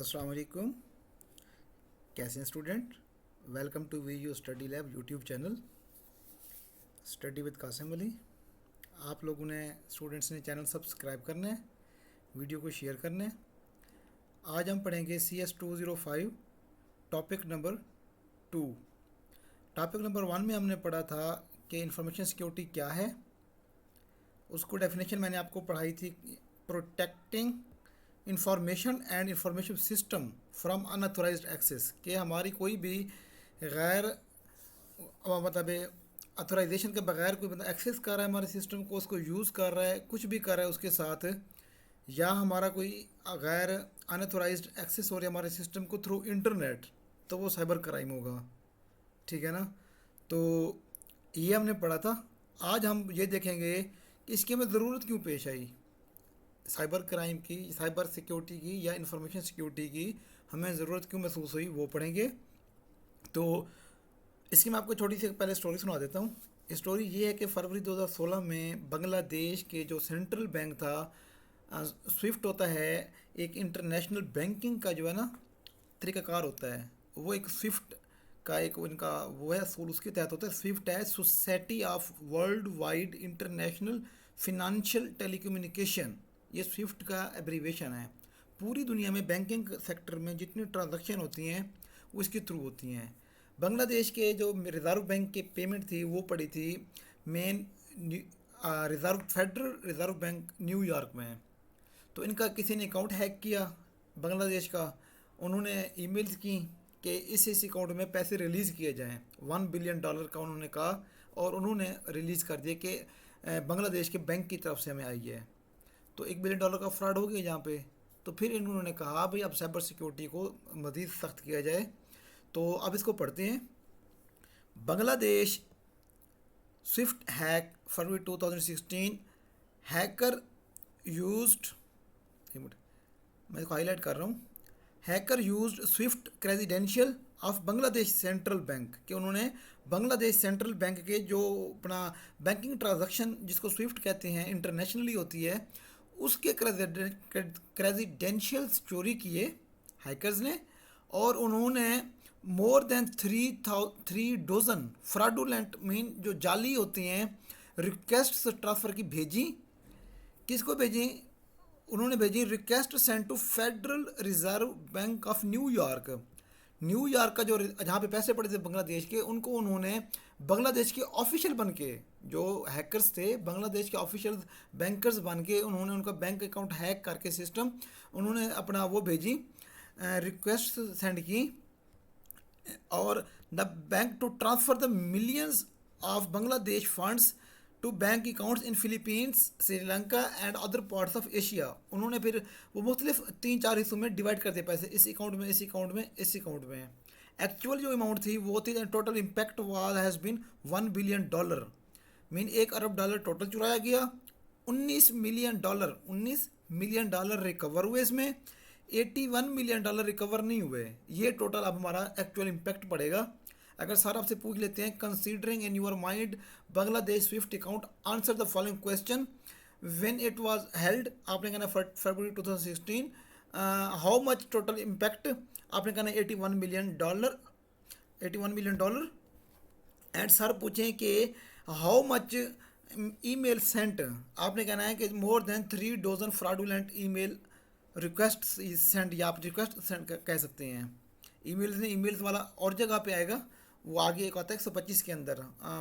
अस्सलाम वालेकुम। कैसे हैं student? Welcome to V U study lab YouTube channel study with Qasim Ali. आप लोगों ने स्टूडेंट्स ने चैनल सब्सक्राइब करना है, वीडियो को शेयर करना है। आज हम पढ़ेंगे CS 205 topic number 2। Topic number 1 में हमने पढ़ा था कि इंफॉर्मेशन सिक्योरिटी क्या है। उसको डेफिनेशन मैंने आपको पढ़ाई थी, protecting information and information system from unauthorised access, कि हमारी कोई भी गैर मतलब अथोराइजेशन के बगैर कोई बंदा एक्सेस कर रहा है हमारे सिस्टम को, उसको यूज़ कर रहा है, कुछ भी कर रहा है उसके साथ, या हमारा कोई गैर अनऑथोराइज्ड एक्सेस हो रहा है हमारे सिस्टम को थ्रू इंटरनेट, तो वो साइबर क्राइम होगा। ठीक है ना? तो ये हमने पढ़ा था। आज हम ये देखेंगे कि इसकी हमें ज़रूरत क्यों पेश आई, साइबर क्राइम की, साइबर सिक्योरिटी की या इंफॉर्मेशन सिक्योरिटी की हमें ज़रूरत क्यों महसूस हुई, वो पढ़ेंगे। तो इसकी मैं आपको छोटी सी पहले स्टोरी सुना देता हूँ। स्टोरी ये है कि फरवरी 2016 में बांग्लादेश के जो सेंट्रल बैंक था, स्विफ्ट होता है एक इंटरनेशनल बैंकिंग का जो है ना तरीक़ाकार होता है, वो एक स्विफ्ट का एक उनका वो है असूल, उसके तहत होता है। स्विफ्ट है society of world wide international financial telecommunication, ये स्विफ्ट का एब्रीवेशन है। पूरी दुनिया में बैंकिंग सेक्टर में जितनी ट्रांजैक्शन होती हैं वो इसके थ्रू होती हैं। बांग्लादेश के जो रिज़र्व बैंक की पेमेंट थी वो पड़ी थी main federal reserve bank New York में। तो इनका किसी ने अकाउंट हैक किया बांग्लादेश का, उन्होंने ईमेल्स की कि इस अकाउंट में पैसे रिलीज़ किए जाएं। $1 बिलियन का उन्होंने कहा और उन्होंने रिलीज़ कर दिया कि बांग्लादेश के बैंक की तरफ से हमें आई है। तो $1 बिलियन का फ्रॉड हो गया जहाँ पे। तो फिर इन्होंने कहा भाई अब साइबर सिक्योरिटी को मज़ीद सख्त किया जाए। तो अब इसको पढ़ते हैं। बांग्लादेश स्विफ्ट हैक फरवरी 2016, हैकर यूज्ड, मैं इसको हाईलाइट कर रहा हूँ, hacker used Swift credential of Bangladesh central bank, कि उन्होंने बांग्लादेश सेंट्रल बैंक के जो अपना बैंकिंग ट्रांजैक्शन जिसको स्विफ्ट कहते हैं इंटरनेशनली होती है, उसके क्रेडेंशियल्स चोरी किए हैकर्स ने, और उन्होंने मोर देन 3 फ्रॉडुलेंट मीन जो जाली होती हैं रिक्वेस्ट ट्रांसफ़र की भेजी। किसको भेजी? उन्होंने भेजी request send to Federal Reserve Bank of New York. New York का जो जहाँ पे पैसे पड़े थे बांग्लादेश के, उनको उन्होंने बांग्लादेश के ऑफिशियल बन के, जो हैकर्स थे बांग्लादेश के ऑफिशियल बैंकर्स बन के, उन्होंने उनका बैंक अकाउंट हैक करके सिस्टम उन्होंने अपना वो भेजी, रिक्वेस्ट सेंड की, और the bank to transfer the millions of Bangladesh funds to bank accounts in Philippines, Sri Lanka and other parts of Asia. उन्होंने फिर वो मुख्तलिफ 3-4 हिस्सों में डिवाइड कर दिए पैसे, इस अकाउंट में, इस अकाउंट में, इस अकाउंट में। एक्चुअल जो अमाउंट थी वो थी, total impact was has been $1 billion, mean $1 अरब टोटल चुराया गया। $19 मिलियन रिकवर हुए इसमें, $81 मिलियन रिकवर नहीं हुए। ये टोटल अब हमारा एक्चुअल इम्पैक्ट पड़ेगा। अगर सर आपसे पूछ लेते हैं, considering in your mind Bangladesh Swift account, answer the following question, when it was held, आपने कहना फरवरी 2016, हाउ मच टोटल इम्पैक्ट, आपने कहना $81 मिलियन, एंड सर पूछें कि हाउ मच ईमेल सेंट, आपने कहना है कि more than 3 dozen fraudulent email request send, या आप रिक्वेस्ट सेंड कह सकते हैं। ईमेल्स ने, ईमेल्स वाला और जगह पे आएगा, वो आगे एक आता है 125 के अंदर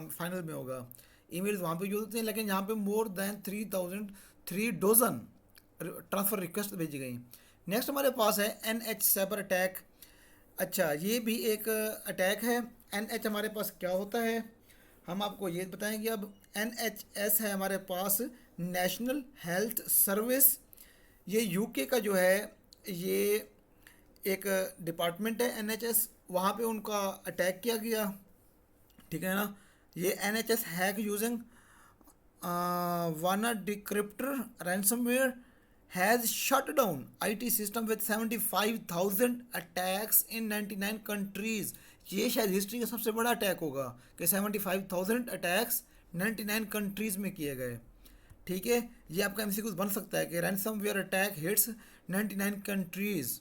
फाइनल में होगा। ईमेल्स वहाँ पे यूज होते हैं, लेकिन यहाँ पे more than 3 dozen transfer request भेजी गई। नेक्स्ट हमारे पास है NH साइबर अटैक। अच्छा, ये भी एक अटैक है। NH हमारे पास क्या होता है, हम आपको ये बताएंगे अब। NHS है हमारे पास नेशनल हेल्थ सर्विस, ये यूके का जो है ये एक डिपार्टमेंट है NHS, वहाँ पे उनका अटैक किया गया। ठीक है ना? ये NHS hack using Wanna decryptor ransomware has shut down IT system with 75,000 attacks in 99 countries. ये शायद हिस्ट्री का सबसे बड़ा अटैक होगा कि 75,000 अटैक्स 99 कंट्रीज़ में किए गए। ठीक है, ये आपका MCQ बन सकता है कि ransomware attack hits 99 countries.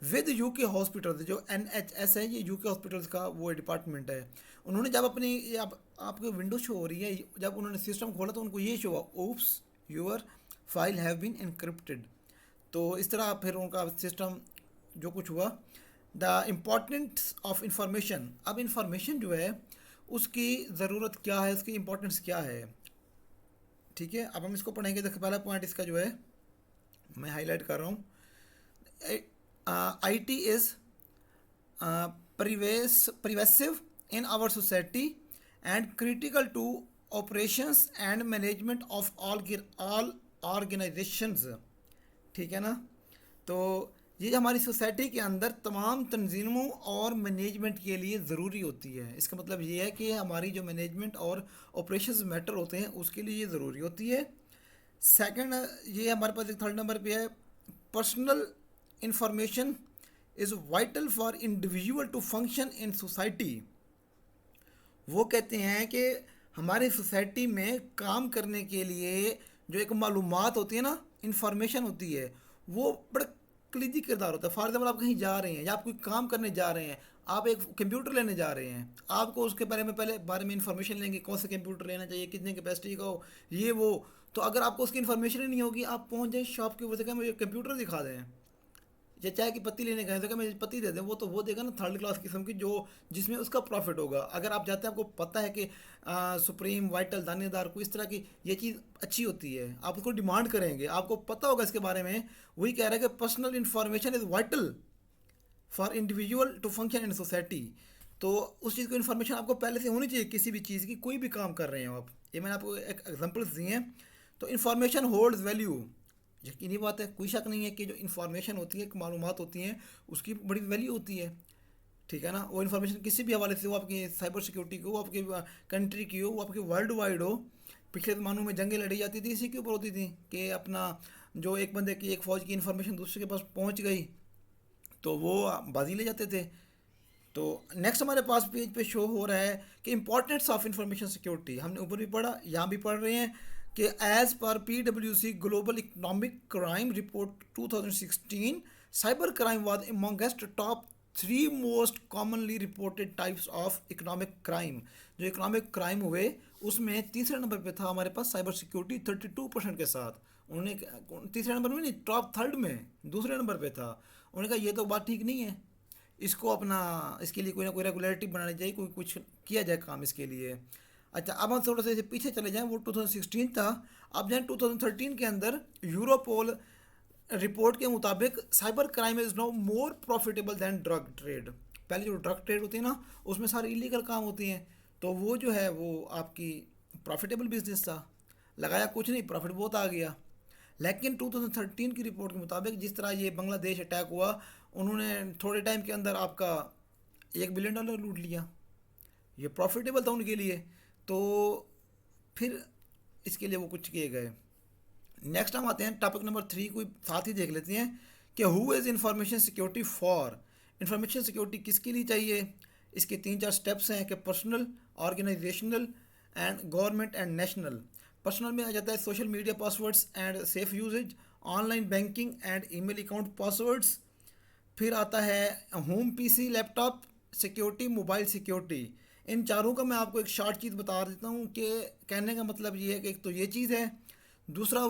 With UK hospitals, जो NHS है ये यूके हॉस्पिटल्स का वो डिपार्टमेंट है। उन्होंने जब अपनी ये आपको विंडो शो हो रही है, जब उन्होंने सिस्टम खोला तो उनको ये शो हुआ, oops your file have been encrypted. तो इस तरह फिर उनका सिस्टम जो कुछ हुआ। द इम्पॉर्टेंस ऑफ इंफॉर्मेशन, अब इंफॉर्मेशन जो है उसकी ज़रूरत क्या है, उसकी इम्पोर्टेंस क्या है, ठीक है। अब हम इसको पढ़ेंगे। देखो पहला पॉइंट इसका जो है मैं हाईलाइट कर रहा हूँ, IT is pervasive in our society and critical to operations and management of all organizations, ठीक है ना। तो ये हमारी सोसाइटी के अंदर तमाम तंजीमों और मैनेजमेंट के लिए ज़रूरी होती है। इसका मतलब ये है कि हमारी जो मैनेजमेंट और ऑपरेशंस मैटर होते हैं उसके लिए ये ज़रूरी होती है। सेकंड, ये हमारे पास एक थर्ड नंबर पे है, personal information is vital for individual to function in society. वो कहते हैं कि हमारी सोसाइटी में काम करने के लिए जो एक मालूमात होती है ना, इंफॉर्मेशन होती है, वो बड़ा कलीदी किरदार होता है। फॉर एग्जाम्पल आप कहीं जा रहे हैं या आप कोई काम करने जा रहे हैं, आप एक कंप्यूटर लेने जा रहे हैं, आपको उसके बारे में इंफॉर्मेशन लेंगे, कौन सा कंप्यूटर लेना चाहिए, कितने कैपेसिटी का हो, ये वो। तो अगर आपको उसकी इन्फॉर्मेशन ही नहीं होगी, आप पहुंच जाए शॉप के ऊपर से कहें मुझे कंप्यूटर दिखा दें, या चाय की पत्ती लेने गए तो क्या मुझे पत्ती दे दें, वो तो वो देगा ना थर्ड क्लास किस्म की, जो जिसमें उसका प्रॉफिट होगा। अगर आप जाते हैं, आपको पता है कि सुप्रीम वाइटल दानेदार को इस तरह की ये चीज़ अच्छी होती है, आप उसको डिमांड करेंगे, आपको पता होगा इसके बारे में। वही कह रहा है कि personal information is vital for individual to function in society. तो उस चीज़ को इन्फॉर्मेशन आपको पहले से होनी चाहिए, किसी भी चीज़ की, कोई भी काम कर रहे हो आप। ये मैंने आपको एक एग्जांपल्स दिए हैं। तो इन्फॉर्मेशन होल्ड्स वैल्यू, यकीनी बात है, कोई शक नहीं है कि जो इन्फॉर्मेशन होती है, मालूमात होती हैं, उसकी बड़ी वैल्यू होती है, ठीक है ना। वो इन्फॉर्मेशन किसी भी हवाले से हो, आपकी साइबर सिक्योरिटी की हो, आपकी कंट्री की हो, वो आपकी वर्ल्ड वाइड हो। पिछले ज़मानों में जंगें लड़ी जाती थी, इसी के ऊपर होती थी कि अपना जो एक बंदे की, एक फ़ौज की इन्फॉर्मेशन दूसरे के पास पहुंच गई तो वो बाजी ले जाते थे। तो नेक्स्ट हमारे पास पेज पे शो हो रहा है कि इंपॉर्टेंस ऑफ इंफॉर्मेशन सिक्योरिटी, हमने ऊपर भी पढ़ा, यहाँ भी पढ़ रहे हैं कि एज पर PwC global economic crime report 2016, cyber crime was amongst top 3 most commonly reported types of economic crime. जो इकोनॉमिक क्राइम हुए उसमें तीसरे नंबर पे था हमारे पास साइबर सिक्योरिटी 32% के साथ। उन्होंने तीसरे नंबर में नहीं, टॉप थर्ड में दूसरे नंबर पे था। उन्होंने कहा ये तो बात ठीक नहीं है, इसको अपना इसके लिए कोई ना कोई रेगुलेटरी बनानी चाहिए, कोई कुछ किया जाए काम इसके लिए। अच्छा, अब हम थोड़ा सा पीछे चले जाएं, वो 2016 था। अब जाएं 2013 के अंदर, यूरोपोल रिपोर्ट के मुताबिक cyber crime is now more profitable than drug trade. पहले जो ड्रग ट्रेड होती है ना, उसमें सारी इलीगल काम होती हैं, तो वो जो है वो आपकी प्रॉफिटेबल बिजनेस था, लगाया कुछ नहीं, प्रॉफिट बहुत आ गया। लेकिन 2013 की रिपोर्ट के मुताबिक जिस तरह ये बांग्लादेश अटैक हुआ, उन्होंने थोड़े टाइम के अंदर आपका $1 बिलियन लूट लिया। ये प्रॉफिटेबल था उनके लिए, तो फिर इसके लिए वो कुछ किए गए। नेक्स्ट हम आते हैं टॉपिक नंबर 3 को साथ ही देख लेते हैं कि who is information security for. Information security किसके लिए चाहिए, इसके 3-4 स्टेप्स हैं कि personal, organisational and government and national. Personal में आ जाता है social media passwords and safe usages, online banking and email account passwords. फिर आता है home PC laptop security, mobile security. इन चारों का मैं आपको एक शॉर्ट चीज़ बता देता हूँ कि कहने का मतलब ये है कि एक तो ये चीज़ है, दूसरा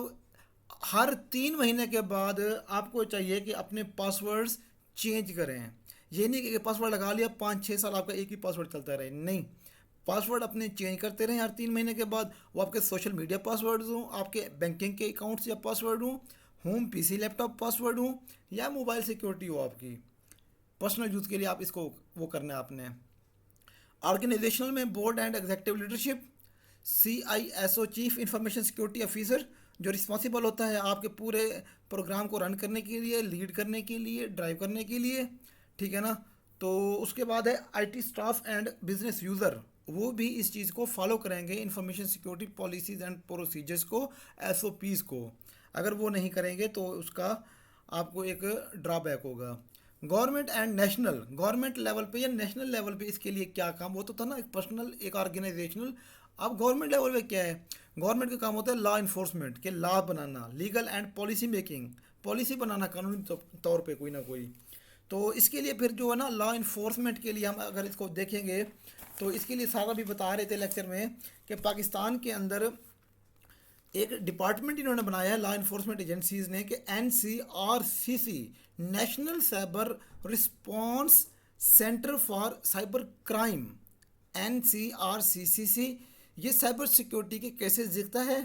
हर 3 महीने के बाद आपको चाहिए कि अपने पासवर्ड्स चेंज करें। ये नहीं कि पासवर्ड लगा लिया 5-6 साल आपका एक ही पासवर्ड चलता रहे, नहीं, पासवर्ड अपने चेंज करते रहें हर 3 महीने के बाद। वो आपके सोशल मीडिया पासवर्ड्स हों, आपके बैंकिंग के अकाउंट्स या पासवर्ड हों, होम PC लैपटॉप पासवर्ड हों, या मोबाइल सिक्योरिटी हो आपकी पर्सनल यूज़ के लिए, आप इसको वो करना है आपने। ऑर्गेनाइजेशनल में board and executive leadership, CISO chief information security officer, जो रिस्पॉन्सिबल होता है आपके पूरे प्रोग्राम को रन करने के लिए, लीड करने के लिए, ड्राइव करने के लिए, ठीक है ना। तो उसके बाद है IT staff and business user, वो भी इस चीज़ को फॉलो करेंगे, information security policies and procedures को, SOPs को। अगर वो नहीं करेंगे तो उसका आपको एक ड्रॉबैक होगा। Government and national, government level पे या नेशनल लेवल पे इसके लिए क्या काम, वो तो था ना एक पर्सनल, एक ऑर्गेनाइजेशनल। अब गवर्नमेंट लेवल पे क्या है, गवर्नमेंट का काम होता है लॉ इन्फोर्समेंट के, लॉ बनाना, legal and policy making, policy बनाना कानूनी तौर पे कोई ना कोई। तो इसके लिए फिर जो है ना लॉ इन्फोर्समेंट के लिए हम अगर इसको देखेंगे तो इसके लिए सारा भी बता रहे थे लेक्चर में कि पाकिस्तान के अंदर एक डिपार्टमेंट इन्होंने बनाया है लॉ इन्फोर्समेंट एजेंसीज ने कि NCRCC, national cyber response centre for cyber crime, NCRCC ये साइबर सिक्योरिटी के केसेस देखता है।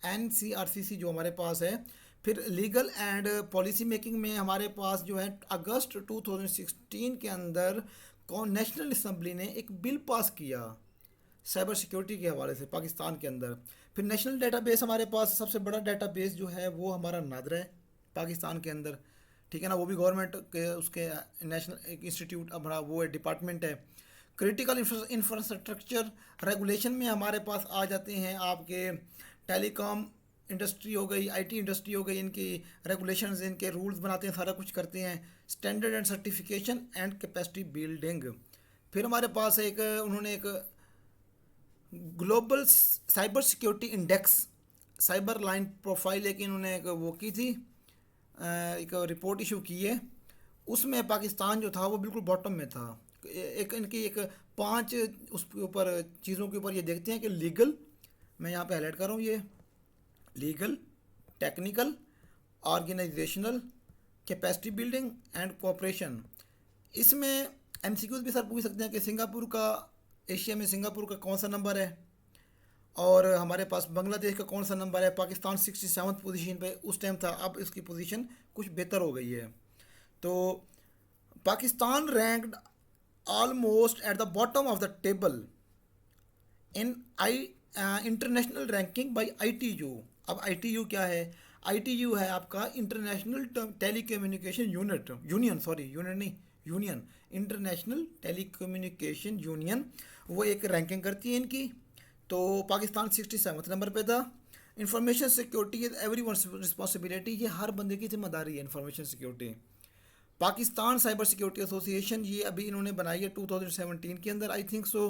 NCRCC जो हमारे पास है। फिर लीगल एंड पॉलिसी मेकिंग में हमारे पास जो है अगस्त 2016 के अंदर नेशनल असम्बली ने एक बिल पास किया साइबर सिक्योरिटी के हवाले से पाकिस्तान के अंदर। फिर नेशनल डेटाबेस हमारे पास सबसे बड़ा डेटाबेस जो है वो हमारा नादर है पाकिस्तान के अंदर, ठीक है ना, वो भी गवर्नमेंट के उसके नेशनल एक इंस्टीट्यूट हमारा वो है डिपार्टमेंट है। क्रिटिकल इंफ्रास्ट्रक्चर रेगुलेशन में हमारे पास आ जाते हैं आपके टेलीकॉम इंडस्ट्री हो गई, IT इंडस्ट्री हो गई, इनकी रेगुलेशंस, इनके रूल्स बनाते हैं, सारा कुछ करते हैं। Standard and certification and capacity building. फिर हमारे पास एक उन्होंने एक global cyber security index cyber line profile एक इन्होंने एक वो की थी, एक रिपोर्ट इशू की है। उसमें पाकिस्तान जो था वो बिल्कुल बॉटम में था। एक इनकी एक 5 उसके ऊपर चीज़ों के ऊपर ये देखते हैं कि लीगल, मैं यहाँ पे हाईलाइट कर रहा हूँ, ये legal, technical, organisational, capacity building and cooperation. इसमें MCQs भी सर पूछ सकते हैं कि सिंगापुर का, एशिया में सिंगापुर का कौन सा नंबर है, और हमारे पास बांग्लादेश का कौन सा नंबर है। पाकिस्तान 67th पोजीशन पे उस टाइम था, अब इसकी पोजीशन कुछ बेहतर हो गई है। तो Pakistan ranked almost at the bottom of the table in international ranking bye ITU। अब ITU क्या है? ITU है आपका international telecommunication union, sorry union नहीं, यूनियन, इंटरनेशनल टेलीकम्युनिकेशन यूनियन, वो एक रैंकिंग करती है इनकी। तो पाकिस्तान 67 नंबर पे था। Information security is everyone responsibility, ये हर बंदे की जिम्मेदारी है information security. Pakistan cyber security association ये अभी इन्होंने बनाई है 2017 के अंदर, आई थिंक सो।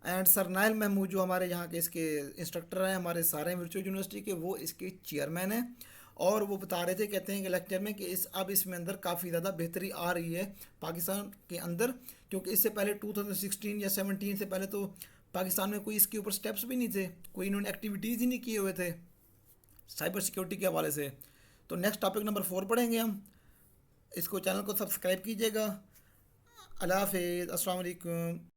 एंड सरनाइल महमूद जो हमारे यहाँ के इसके इंस्ट्रक्टर हैं हमारे सारे वर्चुअल यूनिवर्सिटी के, वो इसके चेयरमैन हैं। और वो बता रहे थे, कहते हैं कि लेक्चर में, कि अब इसमें अंदर काफ़ी ज़्यादा बेहतरी आ रही है पाकिस्तान के अंदर, क्योंकि इससे पहले 2016 या 17 से पहले तो पाकिस्तान में कोई इसके ऊपर स्टेप्स भी नहीं थे, कोई इन्होंने एक्टिविटीज़ ही नहीं किए हुए थे साइबर सिक्योरिटी के हवाले से। तो नेक्स्ट टॉपिक नंबर 4 पढ़ेंगे हम। इसको चैनल को सब्सक्राइब कीजिएगा। अल्लाह हाफिज़, अस्सलाम वालेकुम।